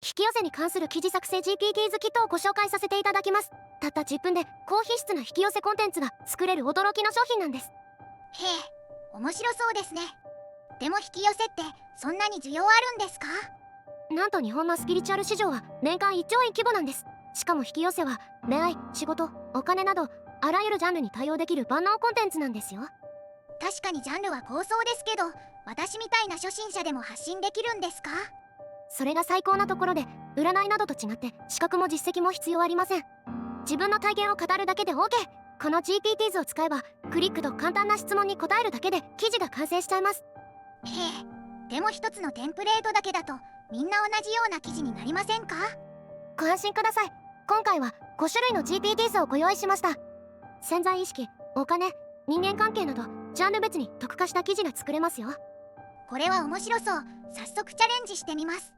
引き寄せに関する記事作成 GPT 好きとをご紹介させていただきます。たった10分で高品質な引き寄せコンテンツが作れる驚きの商品なんです。へえ、面白そうですね。でも引き寄せってそんなに需要あるんですか？なんと日本のスピリチュアル市場は年間1兆円規模なんです。しかも引き寄せは恋愛、仕事、お金などあらゆるジャンルに対応できる万能コンテンツなんですよ。確かにジャンルは構想ですけど、私みたいな初心者でも発信できるんですか？それが最高なところで、占いなどと違って資格も実績も必要ありません。自分の体験を語るだけで OK。 この GPT 図を使えばクリックと簡単な質問に答えるだけで記事が完成しちゃいます。へえ、でも一つのテンプレートだけだとみんな同じような記事になりませんか？ご安心ください。今回は5種類の GPT 図をご用意しました。潜在意識、お金、人間関係などジャンル別に特化した記事が作れますよ。これは面白そう。早速チャレンジしてみます。